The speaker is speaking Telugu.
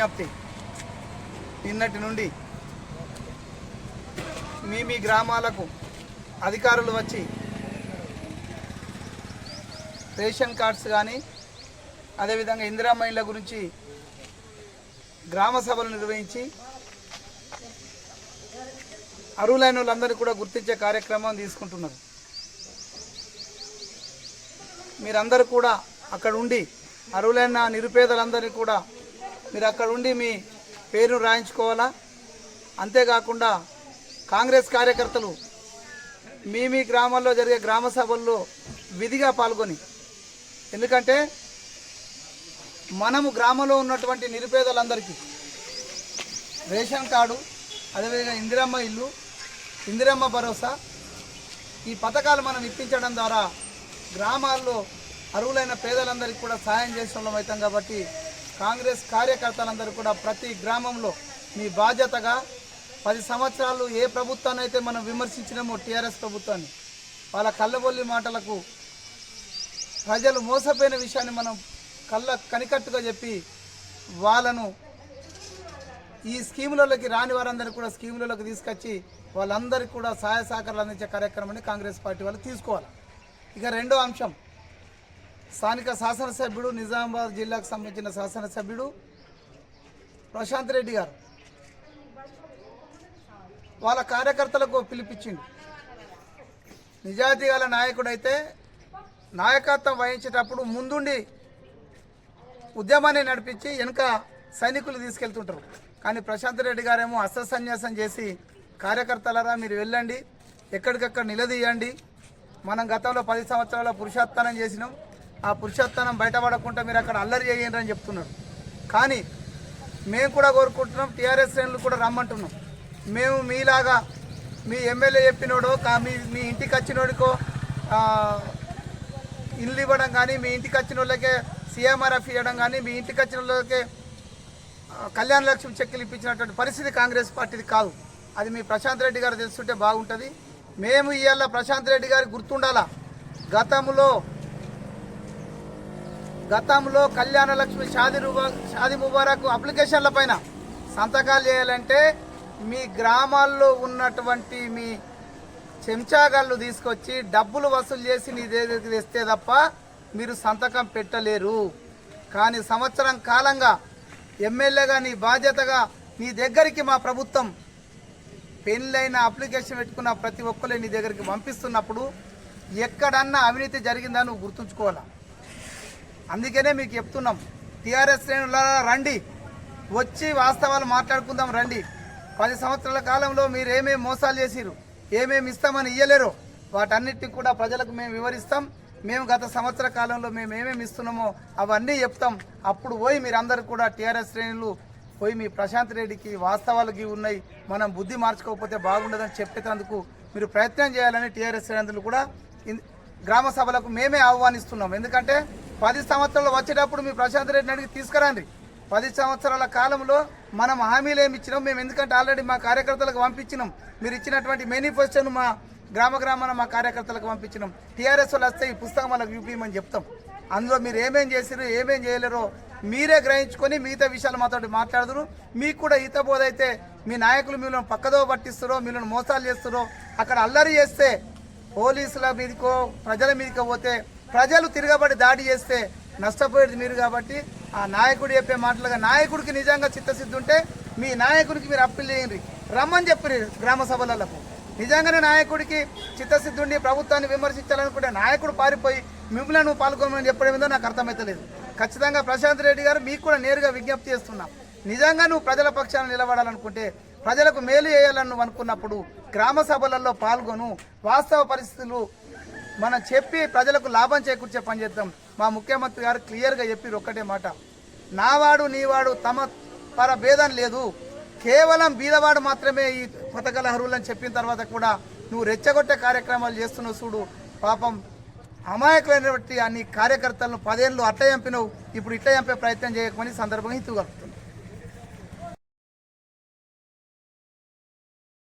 విజ్ఞప్తి, నిన్నటి నుండి మీ గ్రామాలకు అధికారులు వచ్చి రేషన్ కార్డ్స్ కానీ అదేవిధంగా ఇందిరమ్మ ఇళ్ళ గురించి గ్రామ సభలు నిర్వహించి అర్హులైన వాళ్ళందరినీ కూడా గుర్తించే కార్యక్రమం తీసుకుంటున్నారు. మీరందరూ కూడా అక్కడ ఉండి అర్హులైన నిరుపేదలందరినీ కూడా మీరు అక్కడ ఉండి మీ పేరును రాయించుకోవాలా. అంతేకాకుండా కాంగ్రెస్ కార్యకర్తలు మీ గ్రామాల్లో జరిగే గ్రామ సభల్లో విధిగా పాల్గొని, ఎందుకంటే మనము గ్రామంలో ఉన్నటువంటి నిరుపేదలందరికీ రేషన్ కార్డు, అదేవిధంగా ఇందిరమ్మ ఇల్లు, ఇందిరమ్మ భరోసా ఈ పథకాలు మనం ఇప్పించడం ద్వారా గ్రామాల్లో అర్హులైన పేదలందరికీ కూడా సాయం చేసే వాళ్ళం అవుతాం. కాబట్టి కాంగ్రెస్ కార్యకర్తలందరూ కూడా ప్రతి గ్రామంలో మీ బాధ్యతగా 10 సంవత్సరాలు ఏ ప్రభుత్వాన్ని అయితే మనం విమర్శించినామో టీఆర్ఎస్ ప్రభుత్వాన్ని, వాళ్ళ కళ్ళబొల్లి మాటలకు ప్రజలు మోసపోయిన విషయాన్ని మనం కనికట్టుగా చెప్పి వాళ్ళను ఈ స్కీములలోకి రాని వారందరినీ కూడా స్కీములలోకి తీసుకొచ్చి వాళ్ళందరికీ కూడా సహాయ సహకారాలు అందించే కార్యక్రమాన్ని కాంగ్రెస్ పార్టీ వాళ్ళు తీసుకోవాలి. ఇక రెండో అంశం, స్థానిక శాసనసభ్యుడు నిజామాబాద్ జిల్లాకు సంబంధించిన శాసనసభ్యుడు ప్రశాంత్ రెడ్డి గారు వాళ్ళ కార్యకర్తలకు పిలిపించిండు. నిజాయితీ గల నాయకుడైతే నాయకత్వం వహించేటప్పుడు ముందుండి ఉద్యమాన్ని నడిపించి వెనుక సైనికులు తీసుకెళ్తుంటారు. కానీ ప్రశాంత్ రెడ్డి గారేమో అస్త్రసన్యాసం చేసి కార్యకర్తలరా మీరు వెళ్ళండి, ఎక్కడికక్కడ నిలదీయండి, మనం గతంలో 10 సంవత్సరాల పురుషోత్తనం చేసినాం, ఆ పురుషోత్తనం బయటపడకుండా మీరు అక్కడ అల్లరి చేయండి అని చెప్తున్నారు. కానీ మేము కూడా కోరుకుంటున్నాం, టీఆర్ఎస్ శ్రేణులు కూడా రమ్మంటున్నాం. మేము మీలాగా మీ ఎమ్మెల్యే చెప్పినోడో మీ ఇంటికి వచ్చినోడికో ఇల్లు ఇవ్వడం కానీ, మీ ఇంటికి వచ్చిన వాళ్ళకే సీఎంఆర్ఎఫ్ ఇవ్వడం కానీ, మీ ఇంటికి వచ్చిన వాళ్ళకే కళ్యాణ లక్ష్మి చెక్కులు ఇప్పించినటువంటి పరిస్థితి కాంగ్రెస్ పార్టీది కాదు. అది మీ ప్రశాంత్ రెడ్డి గారు తెలుసుంటే బాగుంటుంది. మేము ఇవాళ ప్రశాంత్ రెడ్డి గారికి గుర్తుండాలా, గతంలో కళ్యాణ లక్ష్మి షాదీ ముబారక్ అప్లికేషన్ల పైన సంతకాలు చేయాలంటే మీ గ్రామాల్లో ఉన్నటువంటి మీ చెంచాగాళ్ళు తీసుకొచ్చి డబ్బులు వసూలు చేసి నీ దగ్గరికి తెస్తే తప్ప మీరు సంతకం పెట్టలేరు. కానీ సంవత్సరం కాలంగా ఎమ్మెల్యేగా నీ బాధ్యతగా నీ దగ్గరికి మా ప్రభుత్వం పెళ్ళైన అప్లికేషన్ పెట్టుకున్న ప్రతి ఒక్కరు నీ దగ్గరికి పంపిస్తున్నప్పుడు ఎక్కడన్నా అవినీతి జరిగిందని నువ్వు గుర్తుంచుకోవాలా. అందుకనే మీకు చెప్తున్నాం, టీఆర్ఎస్ శ్రేణులారా రండి, వచ్చి వాస్తవాలు మాట్లాడుకుందాం రండి. 10 సంవత్సరాల కాలంలో మీరు ఏమేమి మోసాలు చేసిరు, ఏమేమి ఇస్తామని ఇయ్యలేరో వాటన్నిటిని కూడా ప్రజలకు మేము వివరిస్తాం. మేము గత సంవత్సర కాలంలో మేము ఏమేమి ఇస్తున్నామో అవన్నీ చెప్తాం. అప్పుడు పోయి మీరందరూ కూడా టీఆర్ఎస్ శ్రేణులు పోయి మీ ప్రశాంత్ రెడ్డికి వాస్తవాలకి ఉన్నాయి, మనం బుద్ధి మార్చుకోకపోతే బాగుండదని చెప్పేందుకు మీరు ప్రయత్నం చేయాలని టీఆర్ఎస్ శ్రేణులు కూడా గ్రామ సభలకు మేమే ఆహ్వానిస్తున్నాం. ఎందుకంటే 10 సంవత్సరాలు వచ్చేటప్పుడు మీ ప్రశాంత్ రెడ్డిని అడిగి తీసుకురండి. 10 సంవత్సరాల కాలంలో మనం హామీలు ఏమి ఇచ్చినాం మేము, ఎందుకంటే ఆల్రెడీ మా కార్యకర్తలకు పంపించినాం. మీరు ఇచ్చినటువంటి మేనిఫెస్టోను మా గ్రామాన మా కార్యకర్తలకు పంపించినాం. టీఆర్ఎస్ వాళ్ళు వస్తే ఈ పుస్తకం వాళ్ళకి చూపించమని చెప్తాం. అందులో మీరు ఏమేం చేసిరు ఏమేం చేయలేరో మీరే గ్రహించుకొని మిగతా విషయాలు మాతో మాట్లాడుతున్నారు. మీకు కూడా ఈతబోధ అయితే మీ నాయకులు మిమ్మల్ని పక్కదో పట్టిస్తారో, మిమ్మల్ని మోసాలు చేస్తారో, అక్కడ అల్లరి చేస్తే పోలీసుల మీదకో ప్రజల మీదకో పోతే ప్రజలు తిరగబడి దాడి చేస్తే నష్టపోయేది మీరు. కాబట్టి ఆ నాయకుడు చెప్పే మాటలుగా నాయకుడికి నిజంగా చిత్తశుద్ధి ఉంటే మీ నాయకుడికి మీరు అప్పీల్ చేయండి, రమ్మని చెప్పి గ్రామ సభలకు. నిజంగానే నాయకుడికి చిత్తశుద్ధి ఉండి ప్రభుత్వాన్ని విమర్శించాలనుకుంటే నాయకుడు పారిపోయి మిమ్మల్ని నువ్వు పాల్గొనమని చెప్పడం ఏదో నాకు అర్థమవుతలేదు. ఖచ్చితంగా ప్రశాంత్ రెడ్డి గారు మీకు కూడా నేరుగా విజ్ఞప్తి చేస్తున్నాం, నిజంగా నువ్వు ప్రజల పక్షాన నిలబడాలనుకుంటే, ప్రజలకు మేలు చేయాలని నువ్వు అనుకున్నప్పుడు గ్రామ సభలలో పాల్గొను, వాస్తవ పరిస్థితులు మనం చెప్పి ప్రజలకు లాభం చేకూర్చే పని చేద్దాం. మా ముఖ్యమంత్రి గారు క్లియర్గా చెప్పి ఒక్కటే మాట, నావాడు నీవాడు తమ పర భేదం లేదు, కేవలం బీదవాడు మాత్రమే ఈ పథకాల అర్హులని చెప్పిన తర్వాత కూడా నువ్వు రెచ్చగొట్టే కార్యక్రమాలు చేస్తున్నావు చూడు. పాపం అమాయకులైనటువంటి అన్ని కార్యకర్తలను 10 ఏళ్ళు అట్ట చంపినవు, ఇప్పుడు ఇట్ట చంపే ప్రయత్నం చేయకమని సందర్భంగా హితుగా